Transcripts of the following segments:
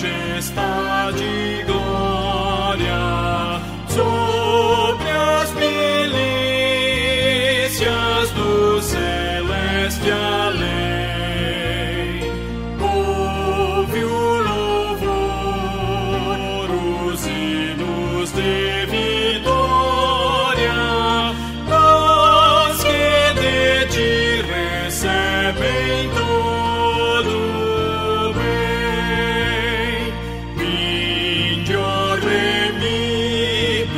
majestade e glória sobre as milícias do celeste além. Ouve o louvor, os hinos de vitória, os que de ti recebem todo bem. Vinde, ó remidos,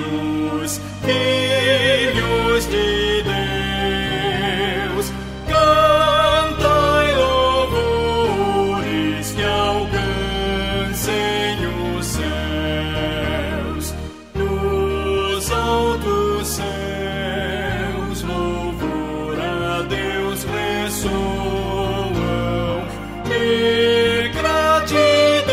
filhos de Deus, cantai louvores que alcancem os céus. Nos altos céus, louvor a Deus ressoam, e gratidão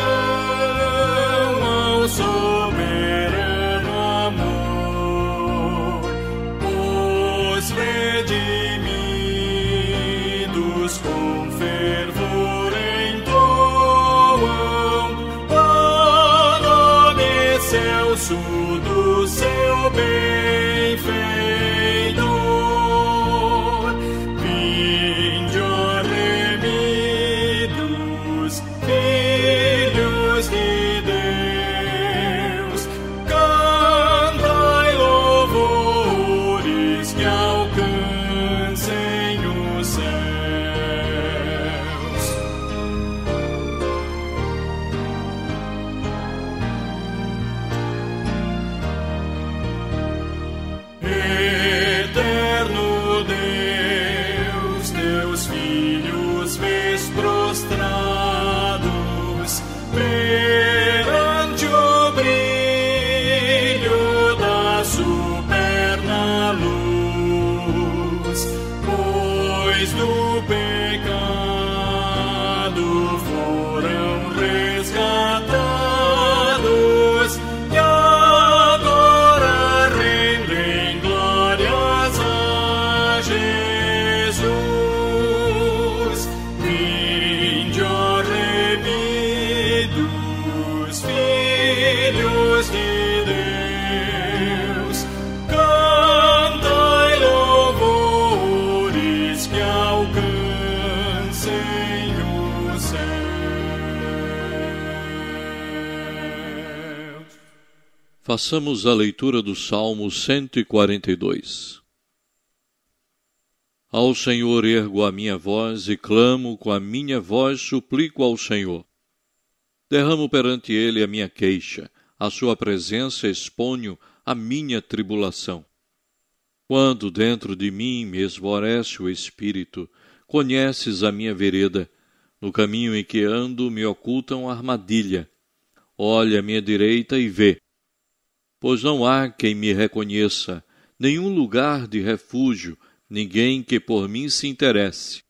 ao soberano amor. Os redimidos com fervor entoam o nome excelso do seu benfeitor. Vinde, ó remidos, filhos de Deus, cantai louvores que alcancem os céus. Eterno Deus, teus filhos vês prostrados perante o brilho da superna luz, pois do pecado foram resgatados e agora rendem glórias a Jesus. Vinde, ó remidos, filhos de Deus, cantai louvores que alcancem os céus. Façamos a leitura do Salmo 142. Ao Senhor ergo a minha voz e clamo, com a minha voz suplico ao Senhor. Derramo perante ele a minha queixa, à sua presença exponho a minha tribulação. Quando dentro de mim me esvorece o espírito, conheces a minha vereda, no caminho em que ando me ocultam armadilha. Olha à minha direita e vê, pois não há quem me reconheça, nenhum lugar de refúgio, ninguém que por mim se interesse.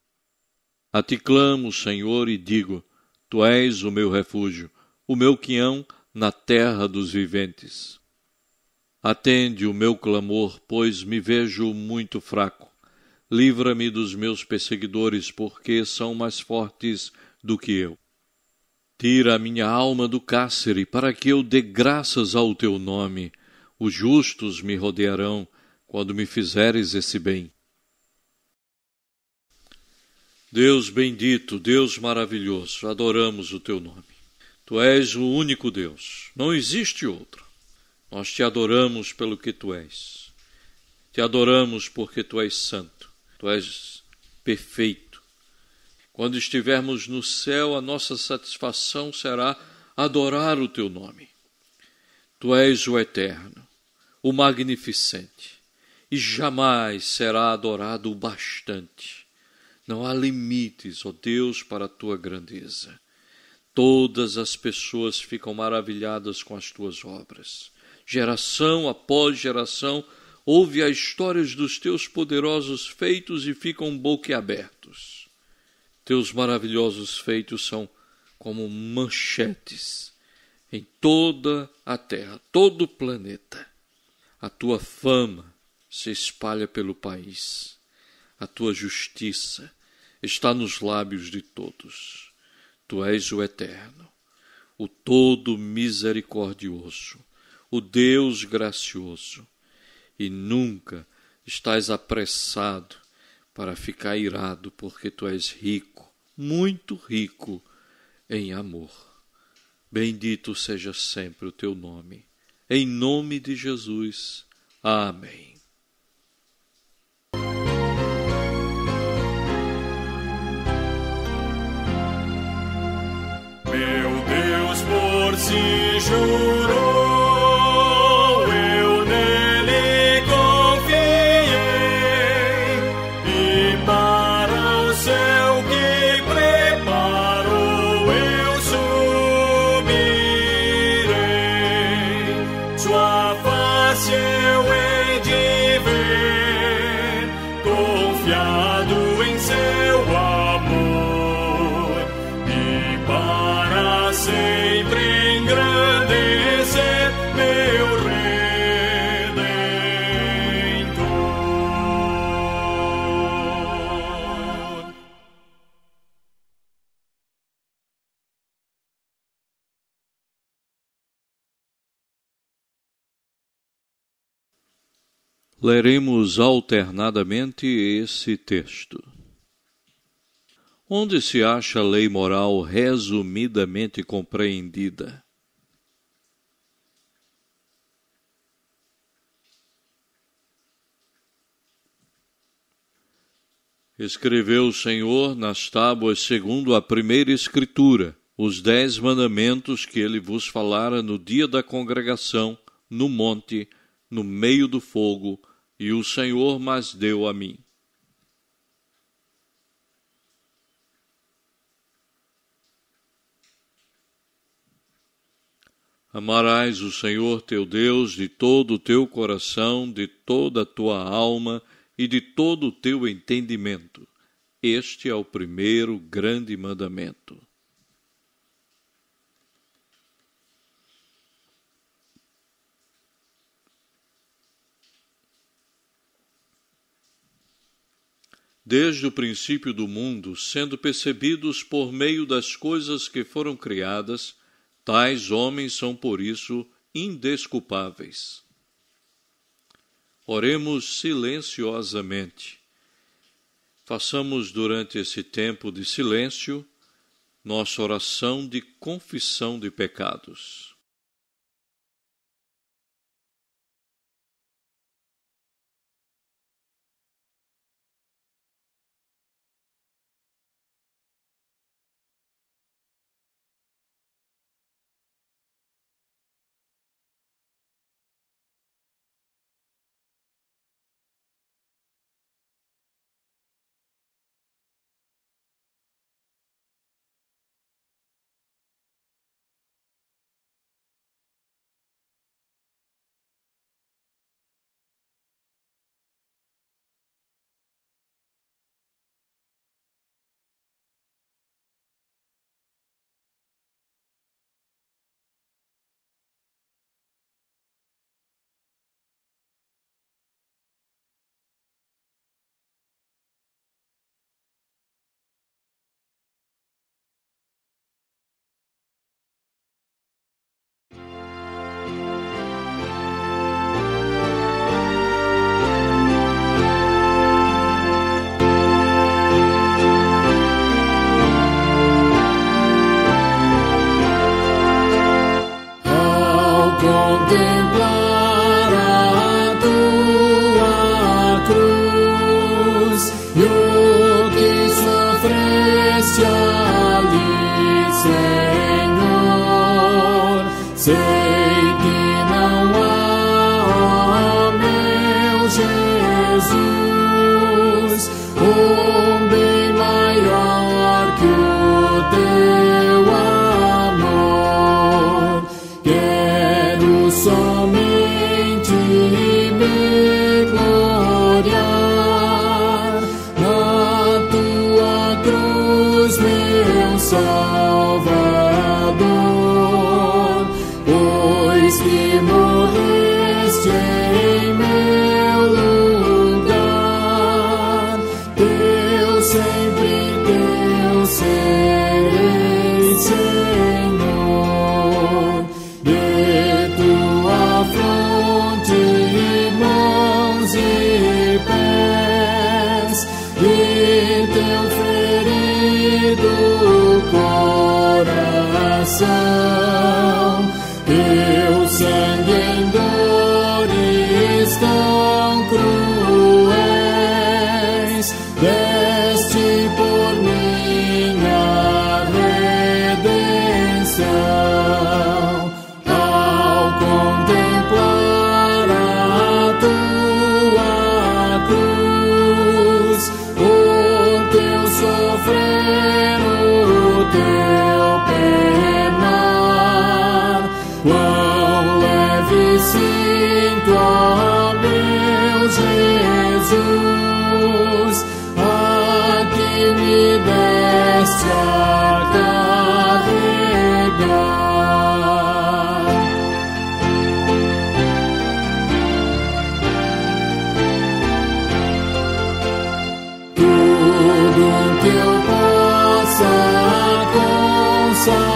A ti clamo, Senhor, e digo, tu és o meu refúgio, o meu quião na terra dos viventes. Atende o meu clamor, pois me vejo muito fraco. Livra-me dos meus perseguidores, porque são mais fortes do que eu. Tira a minha alma do cárcere, para que eu dê graças ao teu nome. Os justos me rodearão, quando me fizeres esse bem. Deus bendito, Deus maravilhoso, adoramos o teu nome. Tu és o único Deus, não existe outro. Nós te adoramos pelo que tu és. Te adoramos porque tu és santo, tu és perfeito. Quando estivermos no céu, a nossa satisfação será adorar o teu nome. Tu és o eterno, o magnificente, e jamais será adorado o bastante. Não há limites, ó Deus, para a tua grandeza. Todas as pessoas ficam maravilhadas com as tuas obras. Geração após geração, ouve as histórias dos teus poderosos feitos e ficam boquiabertos. Teus maravilhosos feitos são como manchetes em toda a terra, todo o planeta. A tua fama se espalha pelo país. A tua justiça está nos lábios de todos. Tu és o eterno, o todo misericordioso, o Deus gracioso, e nunca estás apressado para ficar irado, porque tu és rico, muito rico em amor. Bendito seja sempre o teu nome. Em nome de Jesus. Amém. Meu Deus por si jurou, eu nele confiei, e para o céu que preparou eu subirei. Sua face eu hei de ver, confiado em seu amor, e para sempre engrandecer meu Redentor. Leremos alternadamente esse texto. Onde se acha a lei moral resumidamente compreendida? Escreveu o Senhor nas tábuas segundo a primeira escritura, os 10 mandamentos que ele vos falara no dia da congregação, no monte, no meio do fogo, e o Senhor mas deu a mim. Amarás o Senhor teu Deus de todo o teu coração, de toda a tua alma e de todo o teu entendimento. Este é o primeiro grande mandamento. Desde o princípio do mundo, sendo percebidos por meio das coisas que foram criadas, tais homens são por isso indesculpáveis. Oremos silenciosamente. Façamos durante esse tempo de silêncio nossa oração de confissão de pecados. Contemplar a tua cruz e o que sofreste ali, Senhor, sei que não há, ó meu Jesus, um bem maior que o teu amor. Quero somente me gloriar na tua cruz, meu Salvador, pois que morreste em meu lugar, teu sempre teu serei, Senhor. Teu sangue em dores tão cruéis, deste por minha redenção. Ao contemplar a tua cruz, o teu sofrer, o teu penar, quão leve sinto, ó meu Jesus, aqui me deste a carregar. Tudo que eu possa consagrar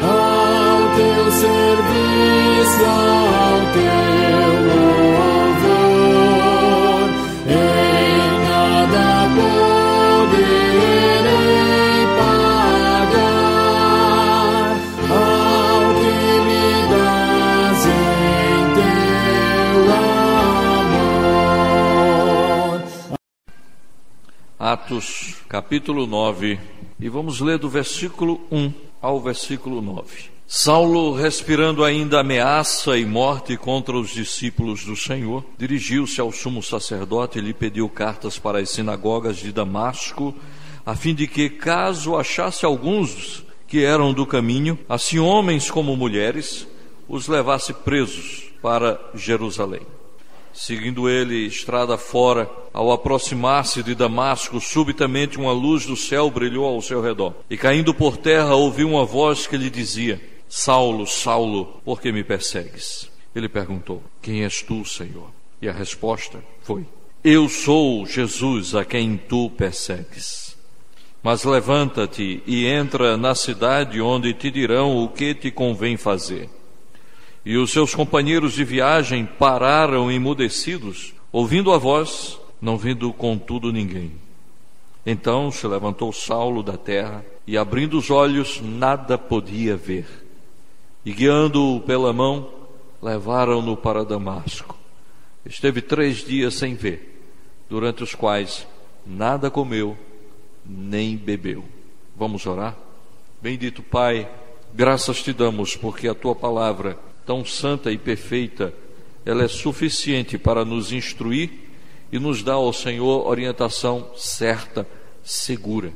ao teu serviço, ao teu louvor, em nada poderei pagar ao que me dás em teu amor. Atos, capítulo 9, e vamos ler do versículo 1 ao versículo 9. Saulo, respirando ainda ameaça e morte contra os discípulos do Senhor, dirigiu-se ao sumo sacerdote e lhe pediu cartas para as sinagogas de Damasco, a fim de que, caso achasse alguns que eram do caminho, assim homens como mulheres, os levasse presos para Jerusalém. Seguindo ele estrada fora, ao aproximar-se de Damasco, subitamente uma luz do céu brilhou ao seu redor. E caindo por terra, ouviu uma voz que lhe dizia: Saulo, Saulo, por que me persegues? Ele perguntou: Quem és tu, Senhor? E a resposta foi: Eu sou Jesus, a quem tu persegues. Mas levanta-te e entra na cidade, onde te dirão o que te convém fazer. E os seus companheiros de viagem pararam emudecidos, ouvindo a voz, não vendo contudo ninguém. Então se levantou Saulo da terra, e abrindo os olhos, nada podia ver. E guiando-o pela mão, levaram-no para Damasco. Esteve 3 dias sem ver, durante os quais nada comeu, nem bebeu. Vamos orar? Bendito Pai, graças te damos, porque a tua palavra, tão santa e perfeita, ela é suficiente para nos instruir e nos dar ao Senhor orientação certa, segura.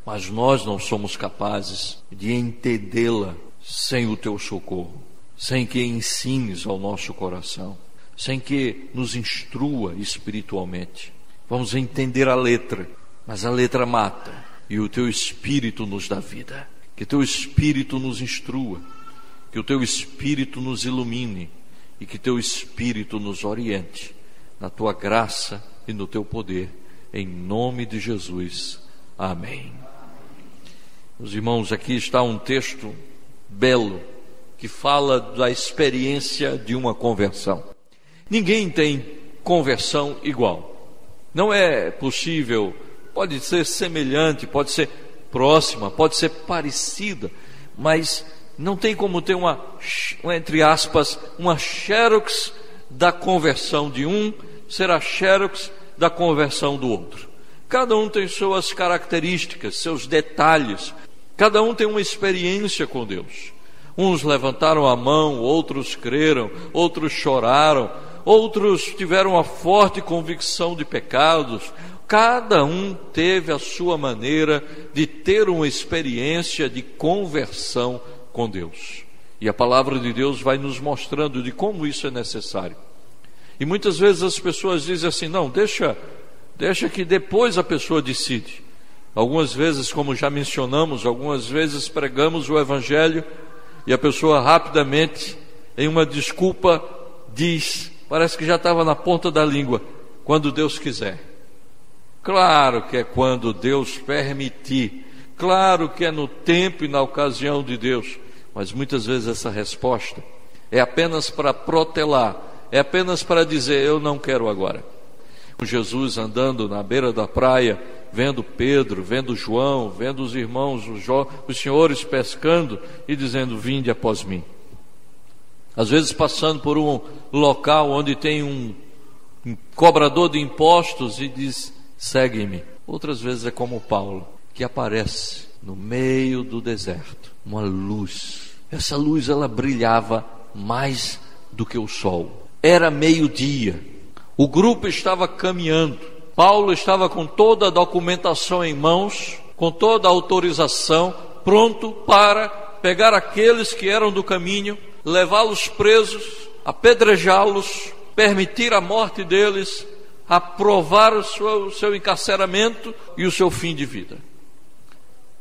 Mas nós não somos capazes de entendê-la sem o teu socorro, sem que ensines ao nosso coração, sem que nos instrua espiritualmente. Vamos entender a letra, mas a letra mata, e o teu Espírito nos dá vida. Que teu Espírito nos instrua, que o teu Espírito nos ilumine e que teu Espírito nos oriente na tua graça e no teu poder, em nome de Jesus. Amém. Meus irmãos, aqui está um texto belo que fala da experiência de uma conversão. Ninguém tem conversão igual. Não é possível, pode ser semelhante, pode ser próxima, pode ser parecida, mas não tem como ter uma, entre aspas, uma xerox da conversão de um, ser a xerox da conversão do outro. Cada um tem suas características, seus detalhes, cada um tem uma experiência com Deus. Uns levantaram a mão, outros creram, outros choraram, outros tiveram uma forte convicção de pecados. Cada um teve a sua maneira de ter uma experiência de conversão com Deus. E a palavra de Deus vai nos mostrando de como isso é necessário. E muitas vezes as pessoas dizem assim: não, deixa que depois a pessoa decide. Algumas vezes, como já mencionamos, algumas vezes pregamos o Evangelho e a pessoa rapidamente, em uma desculpa, diz, parece que já estava na ponta da língua: quando Deus quiser. Claro que é quando Deus permitir, claro que é no tempo e na ocasião de Deus, mas muitas vezes essa resposta é apenas para protelar, é apenas para dizer: eu não quero agora. Jesus andando na beira da praia, vendo Pedro, vendo João, vendo os irmãos, os senhores pescando e dizendo: vinde após mim. Às vezes passando por um local onde tem um cobrador de impostos e diz: segue-me. Outras vezes é como Paulo, que aparece no meio do deserto, uma luz. Essa luz, ela brilhava mais do que o sol. Era meio-dia, o grupo estava caminhando, Paulo estava com toda a documentação em mãos, com toda a autorização, pronto para pegar aqueles que eram do caminho, levá-los presos, apedrejá-los, permitir a morte deles, aprovar o seu encarceramento e o seu fim de vida.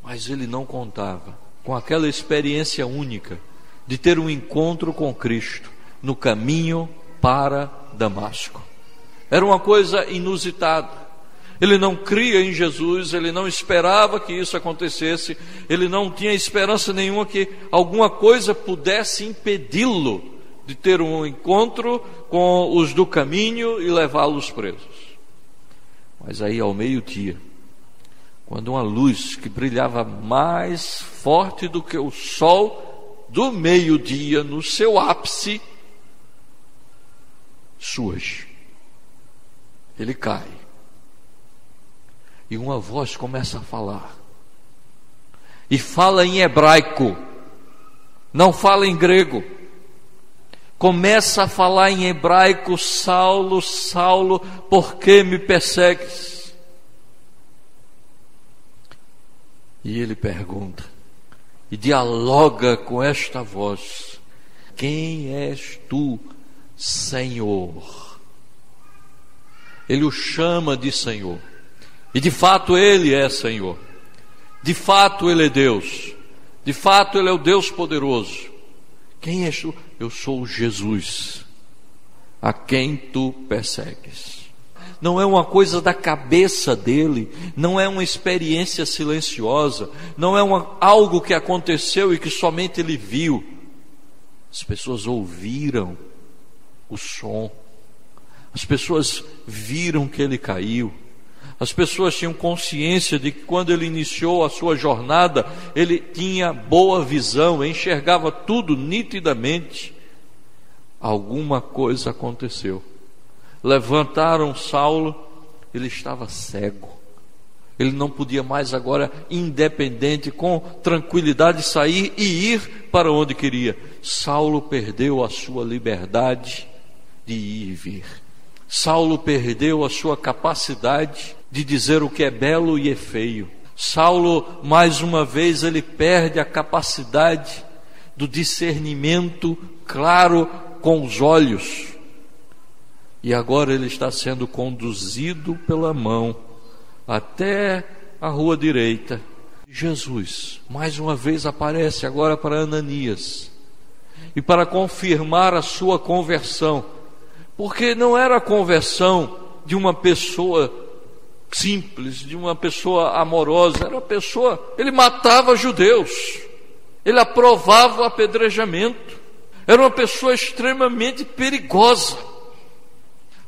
Mas ele não contava com aquela experiência única de ter um encontro com Cristo no caminho para Damasco. Era uma coisa inusitada. Ele não cria em Jesus, ele não esperava que isso acontecesse, ele não tinha esperança nenhuma que alguma coisa pudesse impedi-lo de ter um encontro com os do caminho e levá-los presos. Mas aí ao meio-dia, quando uma luz que brilhava mais forte do que o sol do meio-dia, no seu ápice, surge, ele cai, e uma voz começa a falar, e fala em hebraico, não fala em grego, começa a falar em hebraico: Saulo, Saulo, por que me persegues? E ele pergunta, e dialoga com esta voz: quem és tu, Senhor? Ele o chama de Senhor, e de fato ele é Senhor, de fato ele é Deus, de fato ele é o Deus poderoso. Quem és tu? Eu sou Jesus, a quem tu persegues. Não é uma coisa da cabeça dele, não é uma experiência silenciosa, não é algo que aconteceu e que somente ele viu. As pessoas ouviram o som, as pessoas viram que ele caiu, as pessoas tinham consciência de que quando ele iniciou a sua jornada, ele tinha boa visão, enxergava tudo nitidamente. Alguma coisa aconteceu. Levantaram Saulo, ele estava cego, ele não podia mais agora, independente, com tranquilidade, sair e ir para onde queria. Saulo perdeu a sua liberdade de ir e vir. Saulo perdeu a sua capacidade de dizer o que é belo e é feio. Saulo, mais uma vez, ele perde a capacidade do discernimento claro com os olhos. E agora ele está sendo conduzido pela mão até a rua direita. Jesus, mais uma vez, aparece agora para Ananias, e para confirmar a sua conversão, porque não era a conversão de uma pessoa simples, de uma pessoa amorosa, era uma pessoa, ele matava judeus, ele aprovava o apedrejamento, era uma pessoa extremamente perigosa.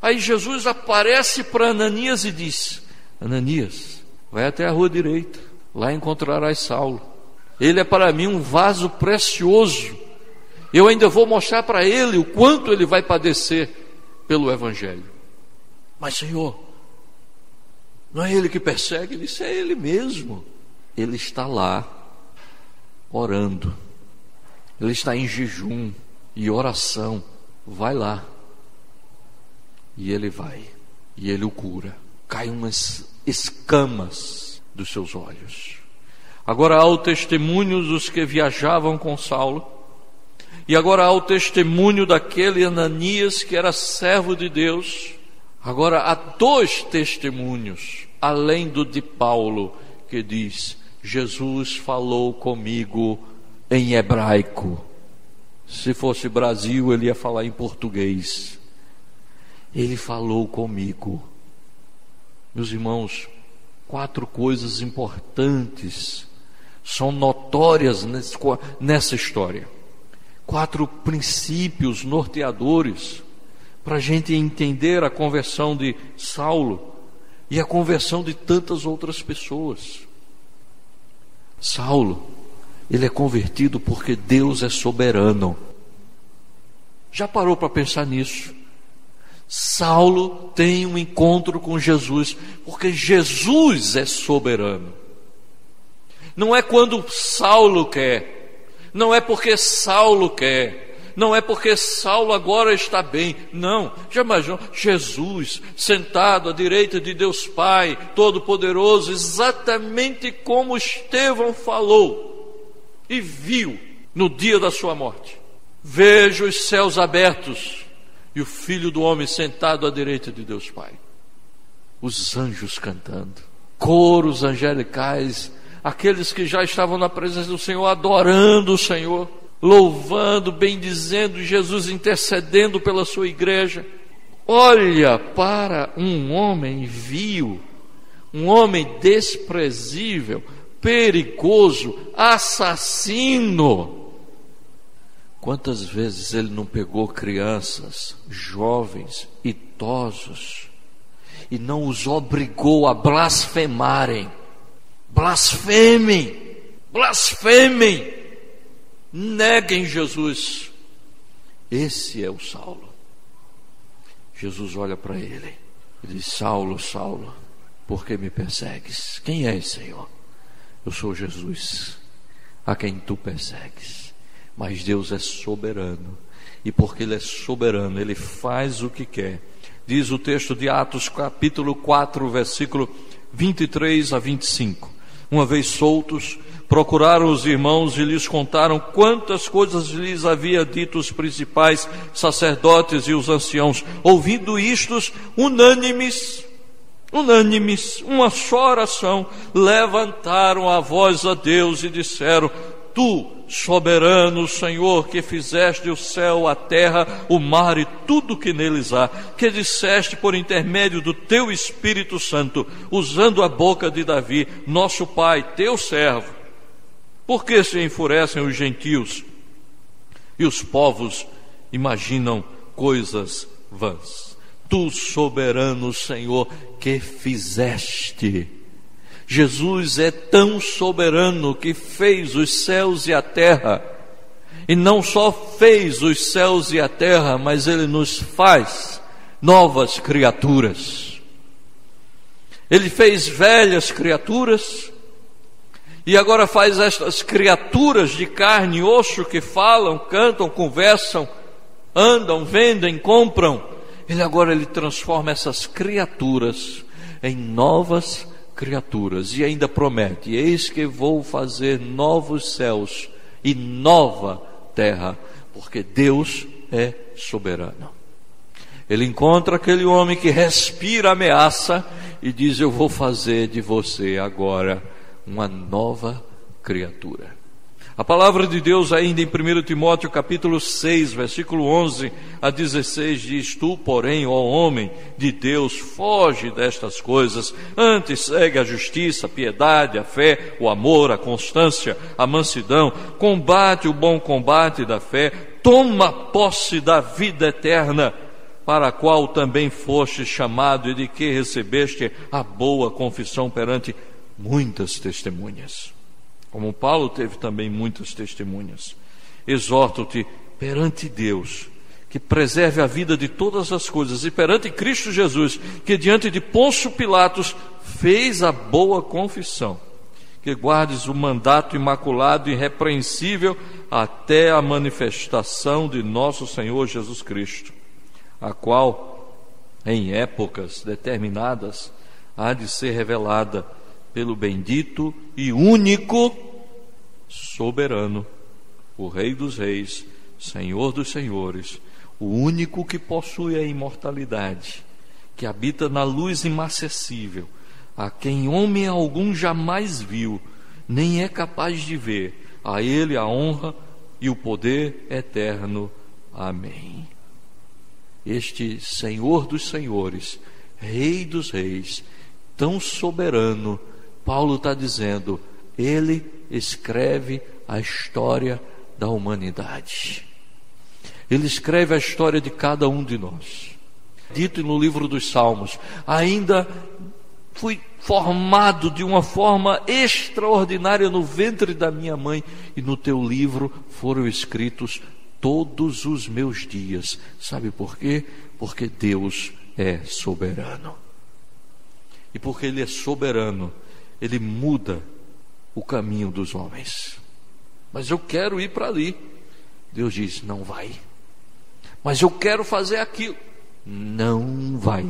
Aí Jesus aparece para Ananias e diz: Ananias, vai até a rua direita, lá encontrarás Saulo. Ele é para mim um vaso precioso. Eu ainda vou mostrar para ele o quanto ele vai padecer pelo Evangelho. Mas Senhor, não é ele que persegue? Ele disse: é ele mesmo. Ele está lá orando, ele está em jejum e oração. Vai lá. E ele vai, e ele o cura. Cai umas escamas dos seus olhos. Agora há o testemunho dos que viajavam com Saulo, e agora há o testemunho daquele Ananias que era servo de Deus. Agora há dois testemunhos, além do de Paulo, que diz: Jesus falou comigo em hebraico. Se fosse Brasil, ele ia falar em português. Ele falou comigo. Meus irmãos, 4 coisas importantes são notórias nessa história. 4 princípios norteadores para a gente entender a conversão de Saulo. e a conversão de tantas outras pessoas. Saulo, ele é convertido porque Deus é soberano. Já parou para pensar nisso? Saulo tem um encontro com Jesus porque Jesus é soberano. Não é quando Saulo quer, não é porque Saulo quer, não é porque Saulo agora está bem. Não, já imaginou Jesus sentado à direita de Deus Pai Todo-Poderoso, exatamente como Estevão falou e viu no dia da sua morte. Vejo os céus abertos e o Filho do Homem sentado à direita de Deus Pai. Os anjos cantando, coros angelicais, aqueles que já estavam na presença do Senhor, adorando o Senhor, louvando, bendizendo Jesus, intercedendo pela sua igreja. Olha para um homem vil, um homem desprezível, perigoso, assassino. Quantas vezes ele não pegou crianças, jovens, idosos, e não os obrigou a blasfemarem? Blasfemem, blasfemem, neguem Jesus. Esse é o Saulo. Jesus olha para ele e diz: Saulo, Saulo, por que me persegues? Quem és, Senhor? Eu sou Jesus, a quem tu persegues. Mas Deus é soberano, e porque Ele é soberano, Ele faz o que quer. Diz o texto de Atos capítulo 4, versículo 23 a 25. Uma vez soltos, procuraram os irmãos e lhes contaram quantas coisas lhes havia dito os principais sacerdotes e os anciãos. Ouvindo isto, unânimes, uma só oração, levantaram a voz a Deus e disseram: Tu, soberano Senhor, que fizeste o céu, a terra, o mar e tudo que neles há, que disseste por intermédio do teu Espírito Santo, usando a boca de Davi, nosso pai, teu servo, por que se enfurecem os gentios e os povos imaginam coisas vãs? Tu, soberano Senhor, que fizeste. Jesus é tão soberano que fez os céus e a terra, e não só fez os céus e a terra, mas Ele nos faz novas criaturas. Ele fez velhas criaturas, e agora faz estas criaturas de carne e osso que falam, cantam, conversam, andam, vendem, compram. Ele transforma essas criaturas em novas criaturas, e ainda promete: eis que vou fazer novos céus e nova terra, porque Deus é soberano. Ele encontra aquele homem que respira ameaça e diz: eu vou fazer de você agora uma nova criatura. A palavra de Deus ainda em 1 Timóteo capítulo 6, versículo 11 a 16 diz: Tu, porém, ó homem de Deus, foge destas coisas, antes segue a justiça, a piedade, a fé, o amor, a constância, a mansidão, combate o bom combate da fé, toma posse da vida eterna, para a qual também foste chamado e de que recebeste a boa confissão perante muitas testemunhas. Como Paulo teve também muitas testemunhas. Exorto-te perante Deus, que preserve a vida de todas as coisas, e perante Cristo Jesus, que diante de Pôncio Pilatos fez a boa confissão, que guardes o mandato imaculado e irrepreensível até a manifestação de nosso Senhor Jesus Cristo, a qual, em épocas determinadas, há de ser revelada pelo bendito e único soberano, o Rei dos Reis, Senhor dos Senhores, o único que possui a imortalidade, que habita na luz inacessível, a quem homem algum jamais viu, nem é capaz de ver. A Ele a honra e o poder eterno. Amém. Este Senhor dos Senhores, Rei dos Reis, tão soberano, Paulo está dizendo, Ele escreve a história da humanidade. Ele escreve a história de cada um de nós. Dito no livro dos Salmos: ainda fui formado de uma forma extraordinária no ventre da minha mãe, e no teu livro foram escritos todos os meus dias. Sabe por quê? Porque Deus é soberano. E porque Ele é soberano, Ele muda o caminho dos homens. Mas eu quero ir para ali. Deus diz: não vai. Mas eu quero fazer aquilo. Não vai.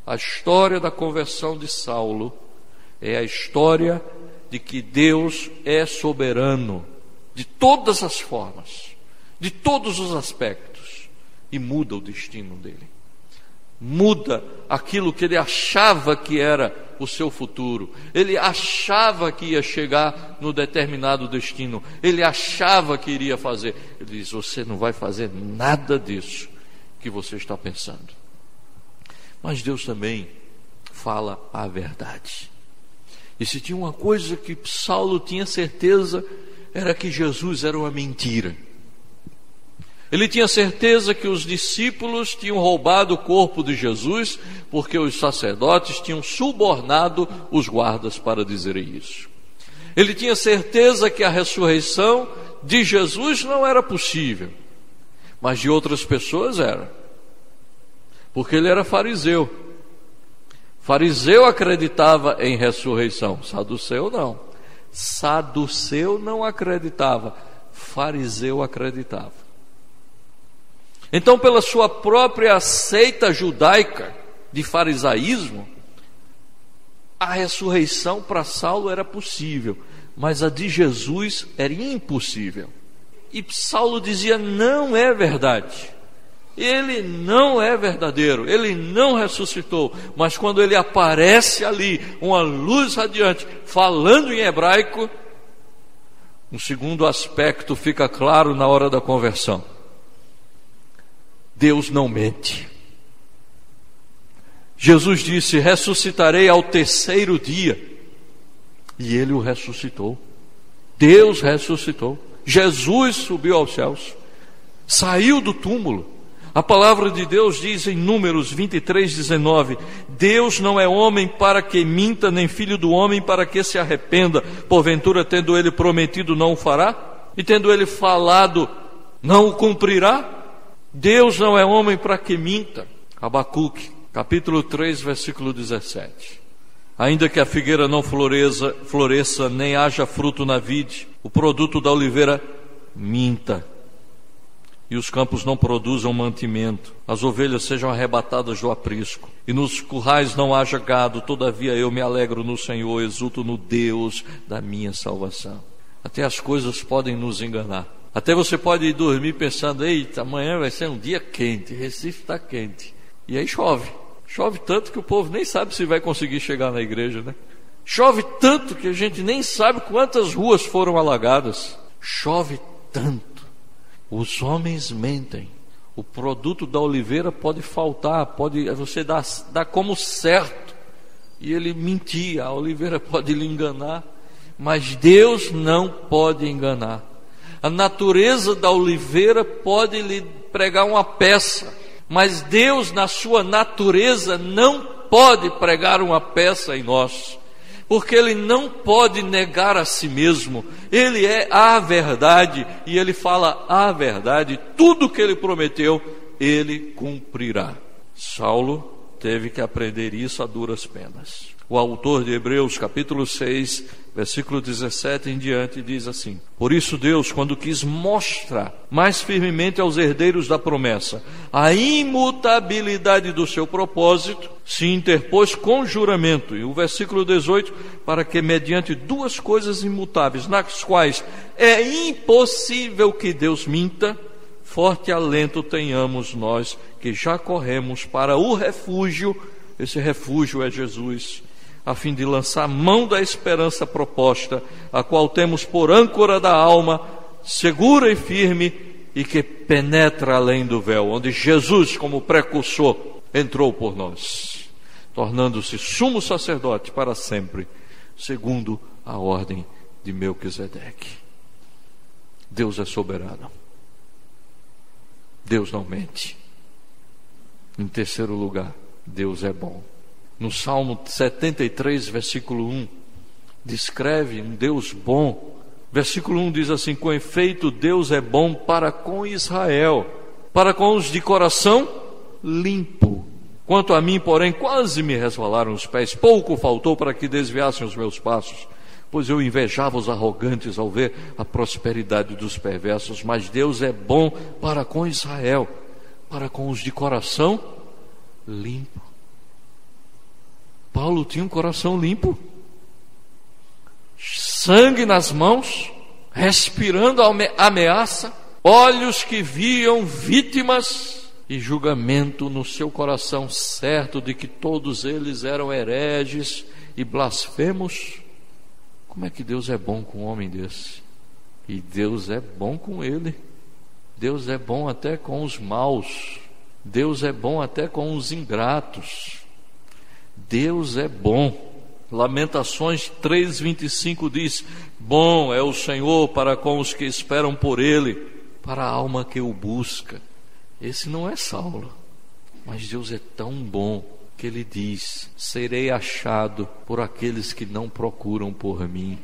A história da conversão de Saulo é a história de que Deus é soberano de todas as formas, de todos os aspectos, e muda o destino dele. Muda aquilo que ele achava que era o seu futuro. Ele achava que ia chegar no determinado destino. Ele achava que iria fazer. Ele diz: você não vai fazer nada disso que você está pensando. Mas Deus também fala a verdade. E se tinha uma coisa que Saulo tinha certeza, era que Jesus era uma mentira. Ele tinha certeza que os discípulos tinham roubado o corpo de Jesus, porque os sacerdotes tinham subornado os guardas para dizerem isso. Ele tinha certeza que a ressurreição de Jesus não era possível, mas de outras pessoas era, porque ele era fariseu. Fariseu acreditava em ressurreição, saduceu não. Saduceu não acreditava, fariseu acreditava. Então, pela sua própria seita judaica de farisaísmo, a ressurreição para Saulo era possível, mas a de Jesus era impossível. E Saulo dizia: não é verdade, ele não é verdadeiro, ele não ressuscitou. Mas quando ele aparece ali, uma luz radiante, falando em hebraico, um segundo aspecto fica claro na hora da conversão: Deus não mente. Jesus disse: ressuscitarei ao terceiro dia. E ele o ressuscitou. Deus ressuscitou. Jesus subiu aos céus, saiu do túmulo. A palavra de Deus diz em Números 23:19: Deus não é homem para que minta, nem filho do homem para que se arrependa. Porventura, tendo ele prometido, não o fará? E tendo ele falado, não o cumprirá? Deus não é homem para que minta. Abacuque, capítulo 3, versículo 17. Ainda que a figueira não floresça, nem haja fruto na vide, o produto da oliveira minta, e os campos não produzam mantimento, as ovelhas sejam arrebatadas do aprisco, e nos currais não haja gado, todavia eu me alegro no Senhor, exulto no Deus da minha salvação. Até as coisas podem nos enganar. Até você pode ir dormir pensando: eita, amanhã vai ser um dia quente, Recife está quente. E aí chove. Chove tanto que o povo nem sabe se vai conseguir chegar na igreja, né? Chove tanto que a gente nem sabe quantas ruas foram alagadas. Chove tanto. Os homens mentem. O produto da oliveira pode faltar, você dá como certo, e ele mentir. A oliveira pode lhe enganar, mas Deus não pode enganar. A natureza da oliveira pode lhe pregar uma peça, mas Deus, na sua natureza, não pode pregar uma peça em nós, porque Ele não pode negar a si mesmo. Ele é a verdade, e Ele fala a verdade. Tudo que Ele prometeu, Ele cumprirá. Saulo teve que aprender isso a duras penas. O autor de Hebreus, capítulo 6, versículo 17 em diante, diz assim: por isso Deus, quando quis mostrar mais firmemente aos herdeiros da promessa a imutabilidade do seu propósito, se interpôs com juramento. E o versículo 18: para que mediante duas coisas imutáveis, nas quais é impossível que Deus minta, forte alento tenhamos nós que já corremos para o refúgio. Esse refúgio é Jesus, a fim de lançar mão da esperança proposta, a qual temos por âncora da alma, segura e firme, e que penetra além do véu, onde Jesus, como precursor, entrou por nós, tornando-se sumo sacerdote para sempre, segundo a ordem de Melquisedeque. Deus é soberano. Deus não mente. Em terceiro lugar, Deus é bom. no Salmo 73, versículo 1, descreve um Deus bom. Versículo 1 diz assim: com efeito, Deus é bom para com Israel, para com os de coração limpo. Quanto a mim, porém, quase me resvalaram os pés, pouco faltou para que desviassem os meus passos, pois eu invejava os arrogantes ao ver a prosperidade dos perversos. Mas Deus é bom para com Israel, para com os de coração limpo. Paulo tinha um coração limpo, sangue nas mãos, respirando ameaça, olhos que viam vítimas e julgamento no seu coração, certo de que todos eles eram hereges e blasfemos. Como é que Deus é bom com um homem desse? E Deus é bom com ele. Deus é bom até com os maus. Deus é bom até com os ingratos. Deus é bom. Lamentações 3:25 diz: bom é o Senhor para com os que esperam por Ele, para a alma que o busca. Esse não é Saulo, mas Deus é tão bom que Ele diz: serei achado por aqueles que não procuram por mim.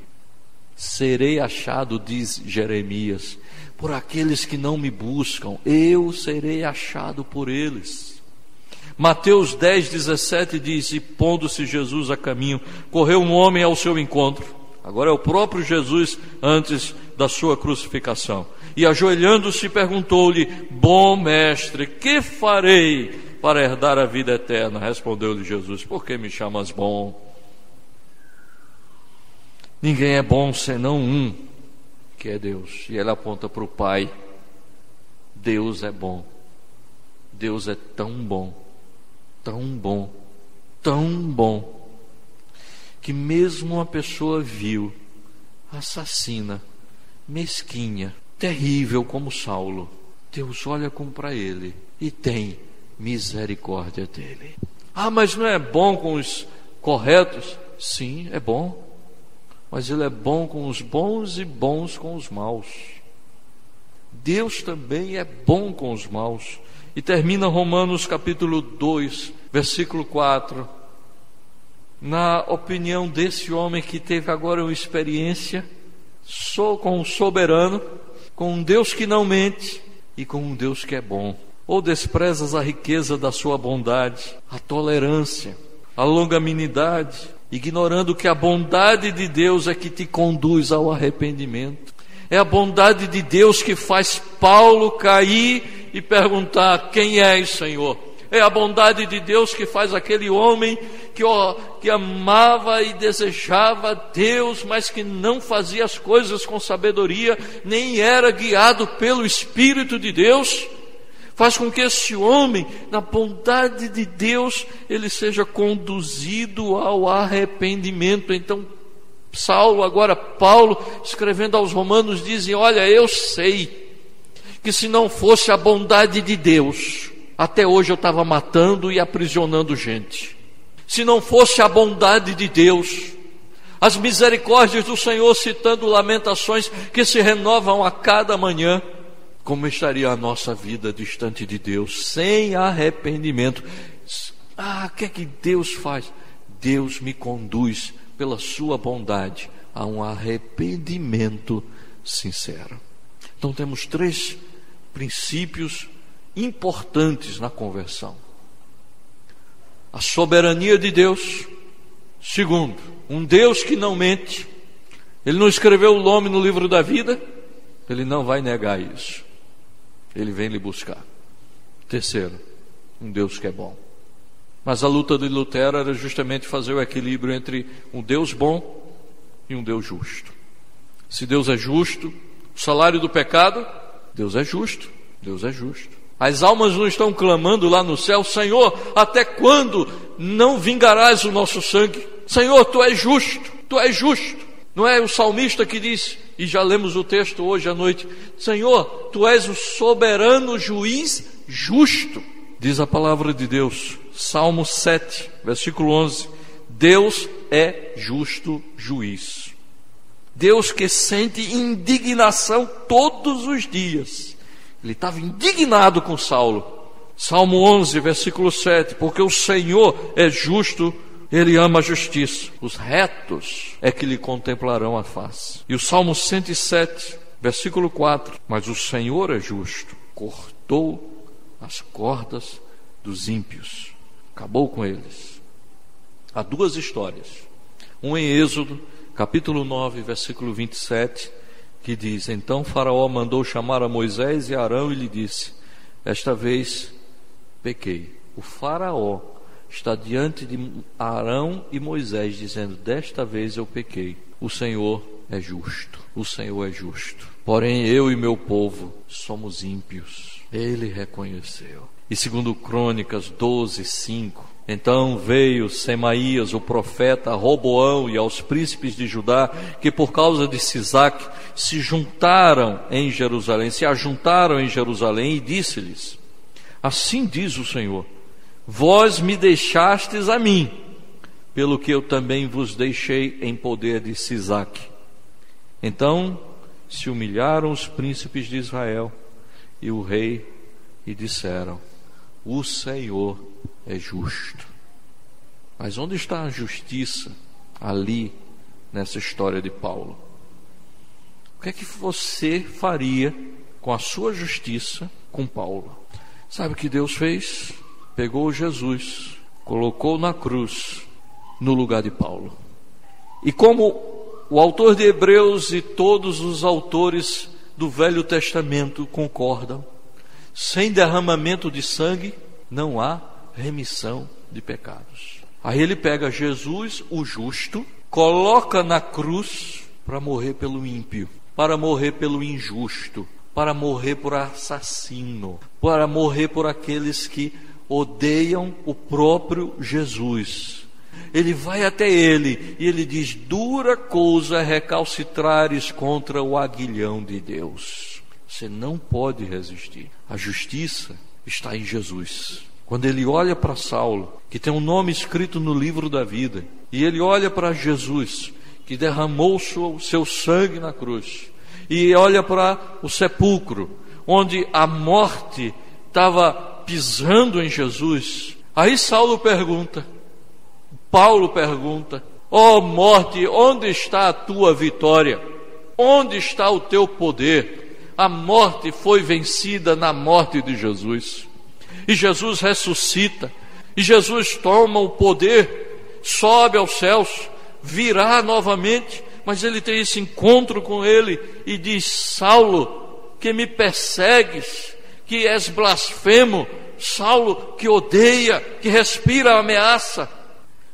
Serei achado, diz Jeremias, por aqueles que não me buscam. Eu serei achado por eles. Mateus 10:17 diz: e pondo-se Jesus a caminho, correu um homem ao seu encontro. Agora é o próprio Jesus antes da sua crucificação. E ajoelhando-se perguntou-lhe: bom mestre, que farei para herdar a vida eterna? Respondeu-lhe Jesus: por que me chamas bom? Ninguém é bom senão um, que é Deus. E ele aponta para o Pai. Deus é bom. Deus é tão bom, tão bom, tão bom, que mesmo uma pessoa vil, assassina, mesquinha, terrível como Saulo, Deus olha como para ele e tem misericórdia dele. Ah, mas não é bom com os corretos? Sim, é bom, mas Ele é bom com os bons e bons com os maus. Deus também é bom com os maus. E termina Romanos capítulo 2, versículo 4, na opinião desse homem que teve agora uma experiência com um soberano, com um Deus que não mente e com um Deus que é bom. Ou desprezas a riqueza da sua bondade, a tolerância, a longanimidade, ignorando que a bondade de Deus é que te conduz ao arrependimento. É a bondade de Deus que faz Paulo cair e perguntar: quem és, Senhor? É a bondade de Deus que faz aquele homem que amava e desejava Deus, mas que não fazia as coisas com sabedoria, nem era guiado pelo Espírito de Deus, faz com que esse homem, na bondade de Deus, ele seja conduzido ao arrependimento. Então Saulo, agora Paulo, escrevendo aos Romanos, dizem: olha, eu sei que se não fosse a bondade de Deus, até hoje eu estava matando e aprisionando gente. Se não fosse a bondade de Deus, as misericórdias do Senhor, citando Lamentações que se renovam a cada manhã, como estaria a nossa vida distante de Deus, sem arrependimento? O que é que Deus faz? Deus me conduz pela sua bondade a um arrependimento sincero. Então temos 3 princípios importantes na conversão: a soberania de Deus. Segundo, um Deus que não mente. Ele não escreveu o nome no livro da vida, Ele não vai negar isso. Ele vem lhe buscar. Terceiro, um Deus que é bom. Mas a luta de Lutero era justamente fazer o equilíbrio entre um Deus bom e um Deus justo. Se Deus é justo, o salário do pecado, Deus é justo, Deus é justo. As almas não estão clamando lá no céu: Senhor, até quando não vingarás o nosso sangue? Senhor, Tu és justo, Tu és justo. Não é o salmista que diz, e já lemos o texto hoje à noite: Senhor, Tu és o soberano juiz justo. Diz a palavra de Deus, Salmo 7, versículo 11: Deus é justo juiz. Deus que sente indignação todos os dias. Ele estava indignado com Saulo. Salmo 11, versículo 7: porque o Senhor é justo Ele ama a justiça. Os retos é que lhe contemplarão a face. E o Salmo 107, versículo 4. Mas o Senhor é justo, cortou as cordas dos ímpios, acabou com eles. Há duas histórias. Um em Êxodo, capítulo 9, versículo 27, que diz: Então Faraó mandou chamar a Moisés e Arão e lhe disse: Esta vez pequei. O Faraó está diante de Arão e Moisés dizendo: Desta vez eu pequei. O Senhor é justo. O Senhor é justo. Porém eu e meu povo somos ímpios. Ele reconheceu. E segundo Crônicas 12, 5, então veio Semaías, o profeta, a Roboão e aos príncipes de Judá, que por causa de Sisaque se ajuntaram em Jerusalém, e disse-lhes: Assim diz o Senhor: Vós me deixastes a mim, pelo que eu também vos deixei em poder de Sisaque. Então se humilharam os príncipes de Israel e o rei, e disseram: O Senhor é justo. Mas onde está a justiça ali nessa história de Paulo? O que é que você faria com a sua justiça com Paulo? Sabe o que Deus fez? Pegou Jesus, colocou na cruz no lugar de Paulo. E como o autor de Hebreus e todos os autores do Velho Testamento concordam, sem derramamento de sangue não há remissão de pecados. Aí ele pega Jesus, o justo, coloca na cruz para morrer pelo ímpio, para morrer pelo injusto, para morrer por assassino, para morrer por aqueles que odeiam o próprio Jesus. Ele vai até ele e ele diz: dura coisa é recalcitrares contra o aguilhão de Deus. Você não pode resistir. A justiça está em Jesus. Quando ele olha para Saulo, que tem um nome escrito no livro da vida, e ele olha para Jesus, que derramou o seu sangue na cruz, e olha para o sepulcro, onde a morte estava pisando em Jesus, aí Paulo pergunta: ó morte, onde está a tua vitória? Onde está o teu poder? A morte foi vencida na morte de Jesus. E Jesus ressuscita, e Jesus toma o poder, sobe aos céus, virá novamente, mas ele tem esse encontro com ele e diz: Saulo, que me persegues, que és blasfemo, Saulo, que odeia, que respira a ameaça.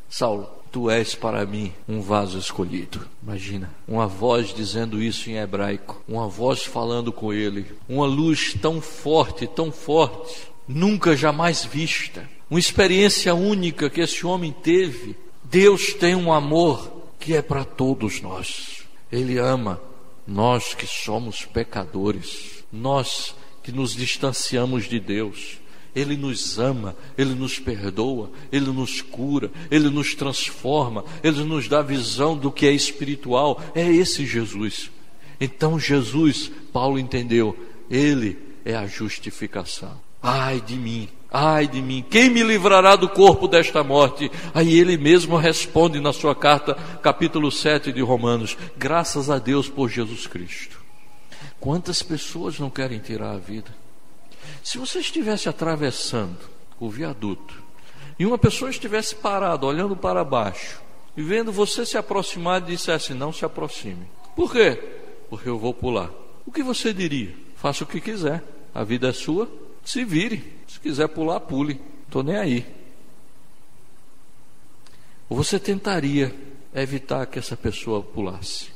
Saulo, tu és para mim um vaso escolhido. Imagina, uma voz dizendo isso em hebraico, uma voz falando com ele, uma luz tão forte, nunca jamais vista, uma experiência única que esse homem teve. Deus tem um amor que é para todos nós. Ele ama nós que somos pecadores, nós que nos distanciamos de Deus. Ele nos ama, Ele nos perdoa, Ele nos cura, Ele nos transforma, Ele nos dá visão do que é espiritual. É esse Jesus. Então Jesus, Paulo entendeu, Ele é a justificação. Ai de mim, quem me livrará do corpo desta morte? Aí ele mesmo responde na sua carta, capítulo 7 de Romanos: graças a Deus por Jesus Cristo. Quantas pessoas não querem tirar a vida? Se você estivesse atravessando o viaduto e uma pessoa estivesse parada, olhando para baixo e vendo você se aproximar e dissesse: não se aproxime. Por quê? Porque eu vou pular. O que você diria? Faça o que quiser, a vida é sua, se vire. Se quiser pular, pule, estou nem aí. Ou você tentaria evitar que essa pessoa pulasse?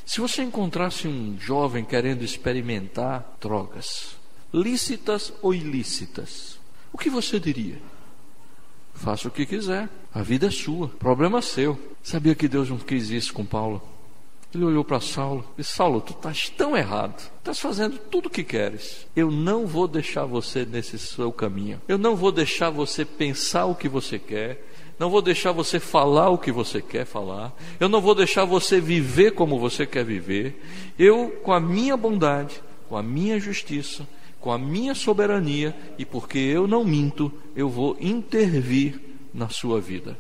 Se você encontrasse um jovem querendo experimentar drogas, lícitas ou ilícitas, o que você diria? Faça o que quiser, a vida é sua, problema seu. Sabia que Deus não quis isso com Paulo? Ele olhou para Saulo e disse: Saulo, tu estás tão errado, estás fazendo tudo o que queres. Eu não vou deixar você nesse seu caminho, eu não vou deixar você pensar o que você quer, não vou deixar você falar o que você quer falar, eu não vou deixar você viver como você quer viver. Eu, com a minha bondade, com a minha justiça, com a minha soberania, e porque eu não minto, eu vou intervir na sua vida.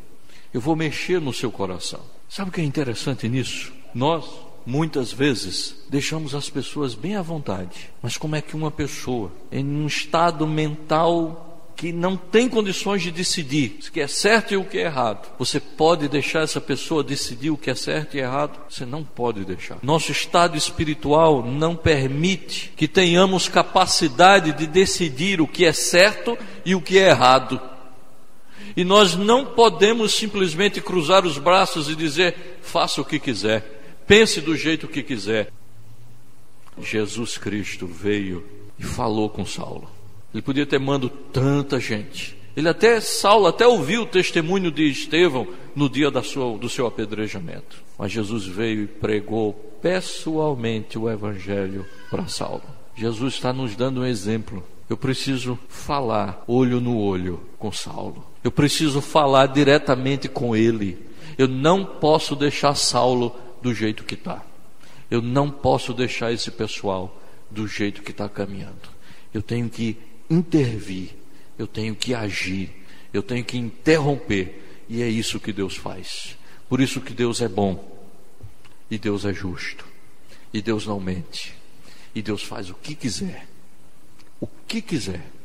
eu vou mexer no seu coração. Sabe o que é interessante nisso? Nós, muitas vezes, deixamos as pessoas bem à vontade. Mas como é que uma pessoa, em um estado mental que não tem condições de decidir o que é certo e o que é errado, você pode deixar essa pessoa decidir o que é certo e errado? Você não pode deixar. Nosso estado espiritual não permite que tenhamos capacidade de decidir o que é certo e o que é errado. E nós não podemos simplesmente cruzar os braços e dizer: faça o que quiser, pense do jeito que quiser. Jesus Cristo veio e falou com Saulo. Ele podia ter mandado tanta gente. Saulo até ouviu o testemunho de Estevão no dia do seu apedrejamento. Mas Jesus veio e pregou pessoalmente o evangelho para Saulo. Jesus está nos dando um exemplo. Eu preciso falar olho no olho com Saulo. Eu preciso falar diretamente com ele. Eu não posso deixar Saulo do jeito que está. Eu não posso deixar esse pessoal do jeito que está caminhando. Eu tenho que intervir, eu tenho que agir, eu tenho que interromper. E é isso que Deus faz. Por isso que Deus é bom, e Deus é justo, e Deus não mente, e Deus faz o que quiser. O que quiser.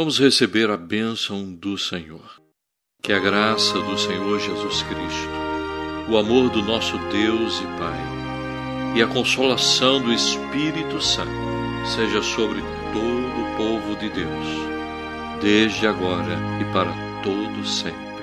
Vamos receber a bênção do Senhor. Que a graça do Senhor Jesus Cristo, o amor do nosso Deus e Pai e a consolação do Espírito Santo seja sobre todo o povo de Deus, desde agora e para todo sempre.